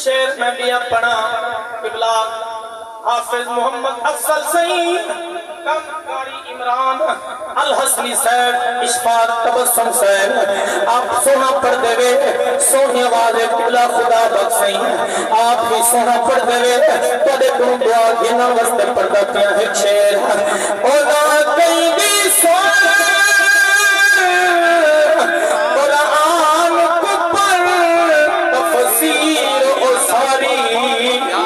شعر میں بھی اپنا قبلہ حافظ محمد افضل سعید کم قاری عمران الحسنی صاحب اشفاق تبسم صاحب آپ سونا پڑھ دے وے سونی آواز قبلہ خدا بخشیں آپ بھی سونا پڑھ دے وے تھوڑے کون دعا گھنا واسطے پڑھ دیتے ہیں ایک شعر اولا کہیں بھی سونا قرآن کو پڑھ تفسیر و ساری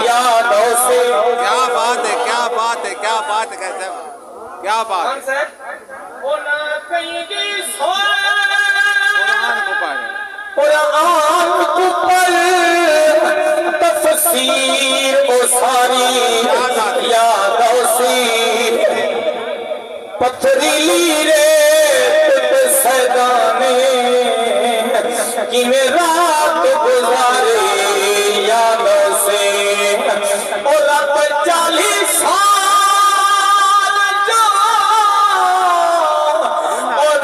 یادوں سے کیا بات ہے کیا بات ہے کیا بات ہے کہتے ہیں کیا بات ہے اولا کہیں بھی سونا قرآن کو پڑھ قرآن کو پڑھ تفسیر و ساری یادوں سے پتھریلی ریت پہ سیدانے کی میں رات گزارے یادوں سے اور اب 40 سال جو اور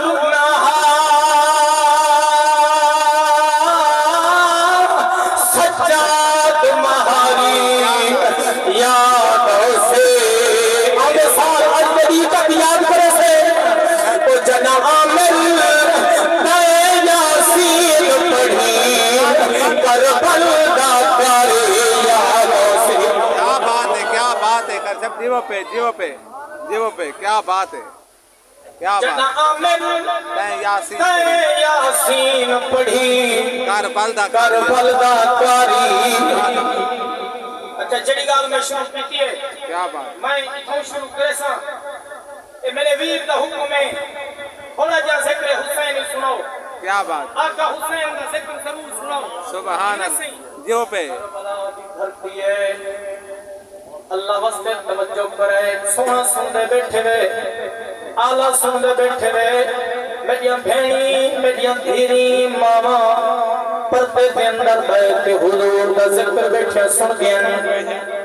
سجاد مہاری یادوں سے آگے سال اجبری کا یاد کرے سے وہ جنا عامل نئے یاسین پڑھی کربل دا پیارے یادوں سے کیا بات ہے کر سب جیو پہ کیا بات ہے کیا جنا بات عامل ہے یاسین نئے یاسین پڑھی کربل دا کربل دا پیاری اچھا جڑی گال میں شروع کیتی ہے کیا بات میں اتھوں شروع کرے سا اے میرے ویر دا حکم ہے تھوڑا جا ذکر حسین سناؤ کیا بات آقا حسین دا ذکر ضرور سناؤ سبحان اللہ جیو پہ کربلا دی دھرتی ہے اللہ واسطے توجہ کرے سونا سندے بیٹھے وے آلہ سندے بیٹھے وے میڈیاں بھینی میڈیاں دھیری ماما پردے دے اندر بیٹھ حضور دا ذکر بیٹھے سن گیا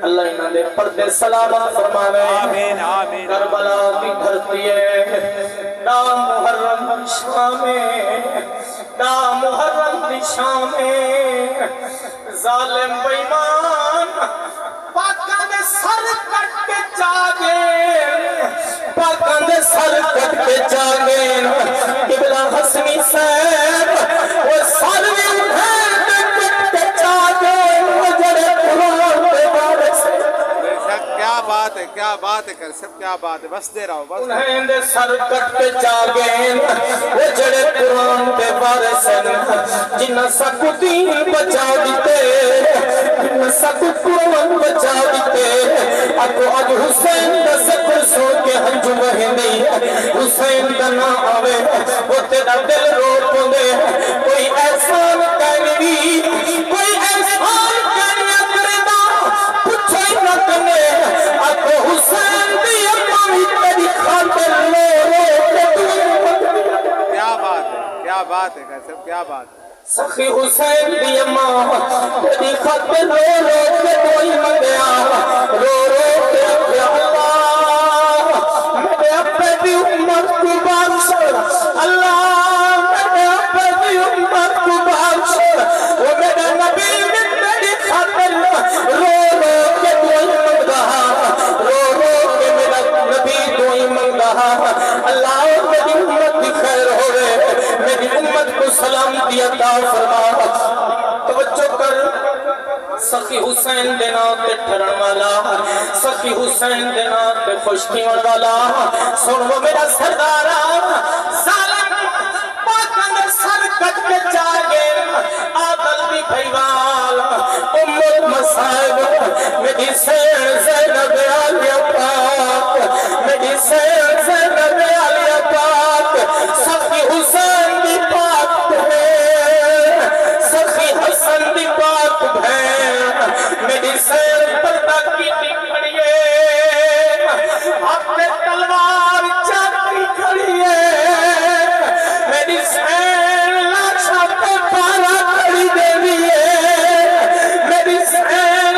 اللہ انہاں دے پردے سلامت فرماوے آمین آمین کربلا کی دھرتی ہے دا محرم شام دا محرم دی شام ظالم بیمان پاکاں دے سر کٹ کے جاگے پاکاں دے سر کٹ کے جاگے قبلہ حسنی صاحب وہ سر بھی اٹھائے دے کٹ کے جاگے مجھے قرآن دے بارے سے کیا بات ہے کر سب کیا بات ہے بس دے رہا ہو بس انہیں دے سر کٹ کے جاگیں وہ جڑے قرآن دے بارے سن جنہ سکو دین بچا دیتے جنہ سکو قرآن بچا دیتے اکو اج حسین دا ذکر سو کے ہنجو بہیں نہیں حسین دا نہ آوے وہ تیرا دل رو پندے کوئی احسان کرنی کوئی احسان کرنی کردہ پچھے نہ کنے اکو حسین دی امائی تیری خاطر لو رو کیا بات ہے کر سب کیا بات ہے سخی حسین دی اماں تیری خاطر رو رو کے کوئی مگیا رو رو کے اللہ میرے اپنے دی امت کو بارش اللہ میرے اپنے دی امت کو بارش وہ میرے نبی نے تیری خاطر رو رو کے کوئی مگا رو رو کے میرا نبی کوئی مگا اللہ میری امت کی خیر ہوئے میری امت کو سلامتی عطا فرما توجہ کر سخی حسین دینا تے ٹھرن والا سخی حسین دینا تے خوشکیون والا سن وہ میرا سردارا ظالم پاکن سر کٹ کے جاگے آدل بھی بھائیوال امت مسائب میری سین زینب عالیہ پاک میری سین زینب عالیہ پاک سخی حسین دی پاک بہن سخی حسن دی پاک بہن میری سین پردہ کی ٹکڑیے اپنے تلوار چاکی کھڑیے میری سین لاچھا پہ پارا کھڑی دے دیئے میری سین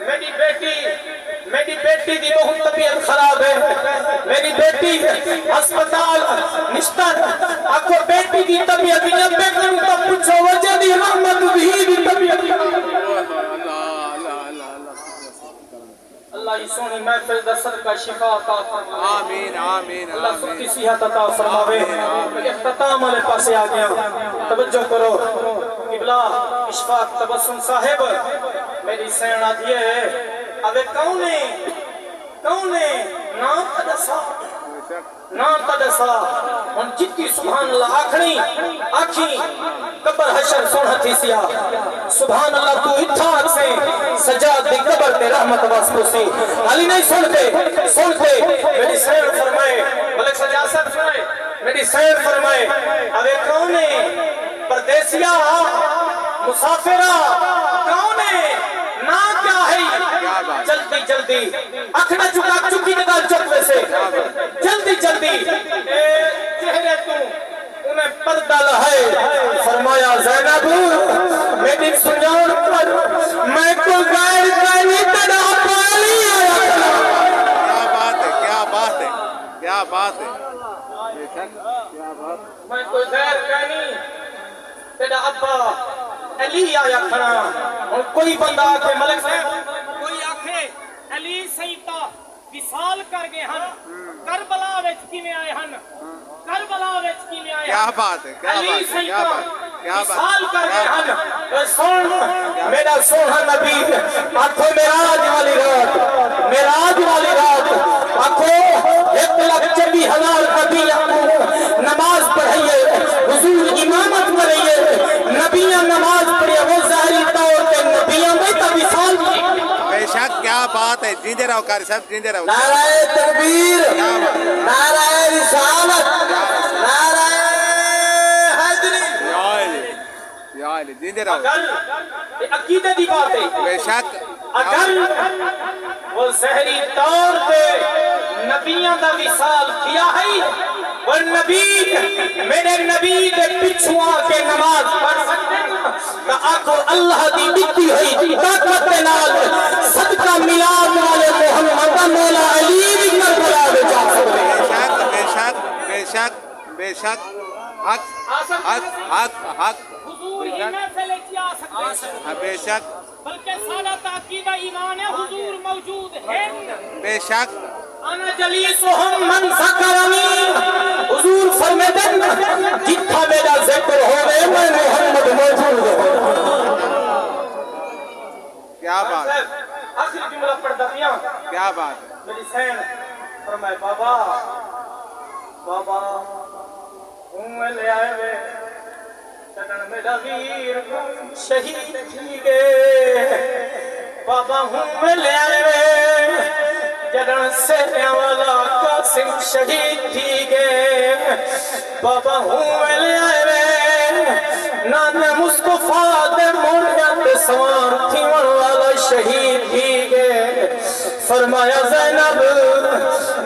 میری بیٹی دی بہت طبیعت خراب ہے، میری بیٹی ہسپتال نشتر آکو بیٹی دی طبیعت یا بیٹن تو پوچھو وجہ دی رحمت دی طبیعت اللہ یہ سونی محفل دا صدقہ شفا عطا فرمائے، آمین آمین اللہ سب کی صحت عطا فرماوے۔ اختتام والے پاسے آ گیا، توجہ کرو قبلہ اشفاق تبسم صاحب میری سین آدھی ہے ابے کون ہے نام تدسا ان جتی سبحان اللہ آکھیں قبر حشر سونا تھی سیا سبحان اللہ تو اتھا سے سجاد دی قبر تے رحمت واسطو سی علی نہیں سنتے میری سیر فرمائے ملک سجاد صاحب سنائے میری سیر فرمائے ابے کون ہے پردیسیا مسافرہ کون ہے نا کیا ہے جلدی اکھڑا چکی نگال چکوے سے جلدی چہرے تو انہیں پردہ لہائے فرمایا زینب میری سنجان پر میں کو غیر کہنی تڑا پالی آیا کیا بات ہے میں کوئی غیر کہنی تیرا ابا علی آیا کھڑا اور کوئی بندہ آکے ملک سے کوئی آکھے علی سیدہ وصال کر گئے ہن کربلا وچ کی میں آئے ہن کیا بات ہے علی سیدہ وصال کر گئے ہن سن میرا سونا نبی آکھو میراج والی رات آکھو 1,40,000 نبی آکھو نماز پڑھائیے حضور امامت کرائیے نبیاں نماز پڑھئے وہ ظاہری طور پہ نبیاں میں تا وصال کی بے شک کیا بات ہے جیندے رہو قاری صاحب جیندے رہو نعرہ تکبیر نعرہ رسالت نعرہ حیدری یا علی جیندے رہو اگر عقیدہ دی بات ہے بے شک اگر وہ ظاہری طور پہ نبیاں دا وصال کیا ہے اور میرے نبی دے پچھو آکے نماز پڑھ سکتے ہیں کہ آکو اللہ دی بکتی ہوئی طاقت نال صدقہ میلاد والے محمد مولا علی بھی کربلا میں جا سکتے ہیں بے شک حق حضور ہی میں سے لے کے آ سکتے ہیں بے شک بلکہ سارا تاقیدہ ایمان ہے حضور موجود ہے بے شک انا جلیسہم من سکرنی حضور فرمیدن جتھا میرا ذکر ہوئے میں محمد موجود ہوں کیا بات ہے آخری جملہ پڑھ دیا کیا بات ہے میری سین فرمائے بابا ہوں لے آئے وے چکن میرا ویر شہید تھی گے بابا ہوں لے آئے وے جڑن سہنے والا قاسم شہید تھی گے بابا ہوں لے آئے وے نان مصطفیٰ دے موڑیاں دے سوار تھی والا شہید تھی گے فرمایا زینب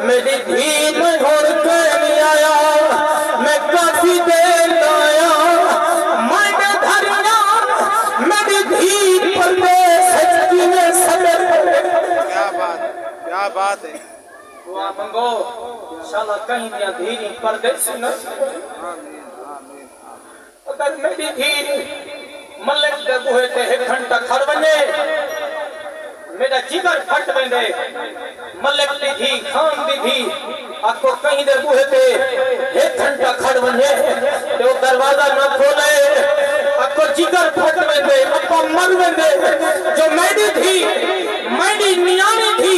میری دھی میں گھوڑ کے نہیں آیا میں کافی دیر آیا میں نے دھریا میری دھی پردے سچکی میں صبر کیا بات ہے دعا منگو انشاءاللہ کہیں دیا دھیری پردے سے نہ اگر میری دھی ملک دے گوہے تے ایک گھنٹہ کھڑ بنے میرا جگر پھٹ بندے ملک دی تھی خان دی تھی آپ کو کہیں دے گوہے تے ایک گھنٹہ کھڑ بنے تو دروازہ نہ کھولے آپ کو جگر پھٹ بندے آپ کو مر بندے جو میری تھی میری نیانی تھی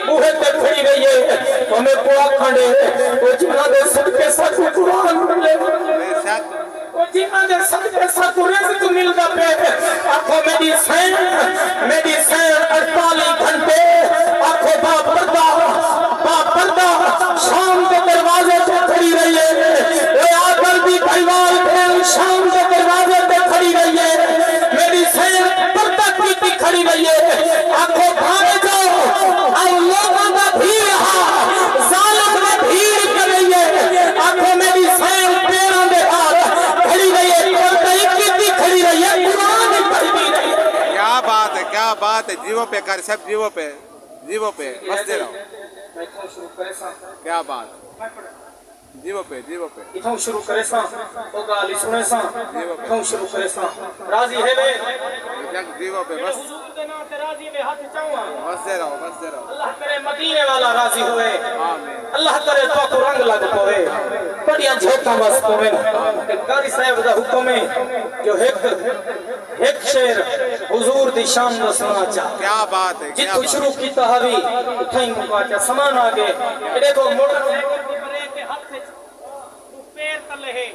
گوہے تے کھڑی رہی ہے ہمیں پوا کھڑے وہ جنہ دے سب کے ساتھ قرآن ملے وہ جنہ دے سب کے ساتھ رزق ملتا پہ آنکھوں میری سین 48 گھنٹے آنکھوں باپ پردہ شام کے دروازے پہ کھڑی رہی ہے وہ آگر بھی پریوال پہ شام کے دروازے پہ کھڑی رہی ہے میری سین پردہ کی کھڑی رہی ہے آنکھوں بھانے جاؤ اور لوگوں کا بھیڑ رہا ظالم میں بھیڑ کر رہی ہے آنکھوں میری سین پیروں دے ہاتھ کھڑی رہی ہے پردہ کی کھڑی رہی ہے قرآن پڑھ بھی رہی ہے کیا بات ہے جیو پہ کر سب جیو پہ بس دے رہو کیا بات جیو پہ اتھوں شروع کرے ساں او گالی سنے ساں اتھوں شروع کرے ساں راضی ہے بے جیو پہ بس حضور دے نام تے راضی بے ہاتھ چاہواں بس دے رہو اللہ کرے مدینے والا راضی ہوئے آمین اللہ کرے تو کو رنگ لگ پوے بڑیاں جھوٹاں بس پوے کہ قاری صاحب دا حکم ہے جو ایک شعر حضور دی شان دسنا چاہ کیا بات ہے جتو شروع کیتا ہوئی اتھائی مکا چاہ سامان آگے دیکھو موٹر پیر تلے ہے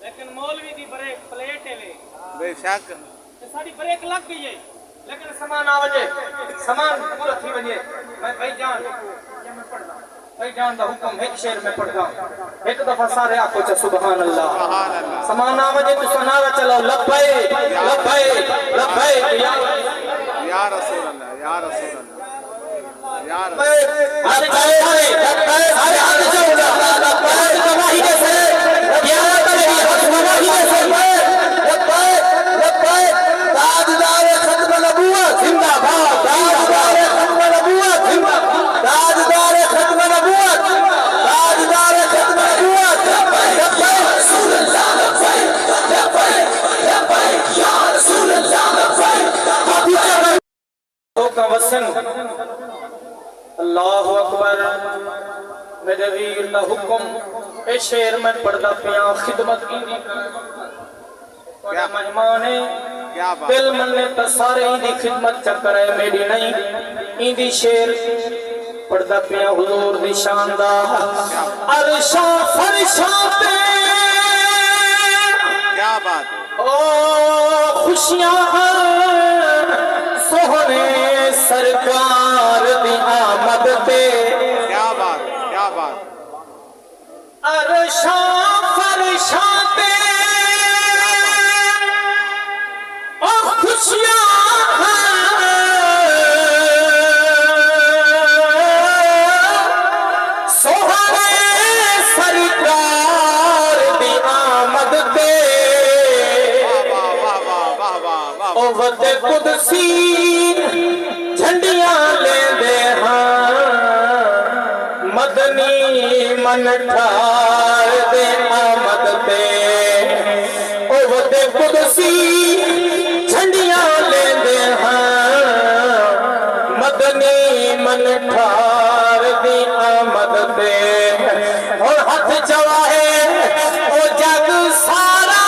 لیکن مولوی دی بریک پلیٹ ہے بے شک ساری بریک لگ گئی ہے لیکن سامان آوجے سامان پورا تھی وجے میں بھائی جان بھائی جان دا حکم ایک شعر میں پڑھ گا ایک دفعہ سارے آکو چا سبحان اللہ سامان آوجے تو سنارا چلاو لبائے یا رسول اللہ یا رسول اللہ یا رسول اللہ اکبر میرے ویر دا حکم اے شعر میں پڑھدا پیاں خدمت کی کیا مہمان ہے کیا بات دل مننے تا سارے دی خدمت چکر ہے میری نہیں ایندی شعر پڑھدا پیاں حضور دی شان دا عرشاں فرشاں تے کیا بات او خوشیاں سوہنے سرکار دی آمد تے کیا بات عرشاں فرشاں تے او خوشیاں سوہنے سرکار دی آمد تے او وقت قدسی جھنڈیاں لے دے ہاں مدنی من ٹھار دے آمد تے او وقت قدسی جھنڈیاں لے دے ہاں مدنی من ٹھار دے آمد تے اور ہاتھ چواہے او جگ سارا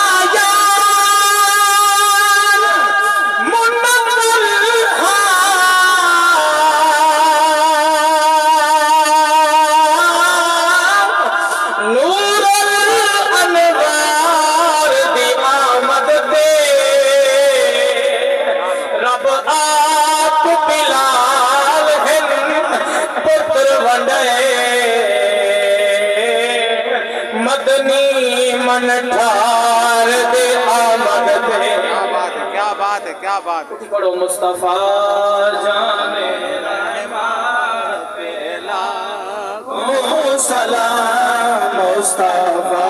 مدنی من ٹھار دے آمد دے کیا بات ہے پڑھو مصطفیٰ جانے رحمت پہ لاکھوں سلام مصطفیٰ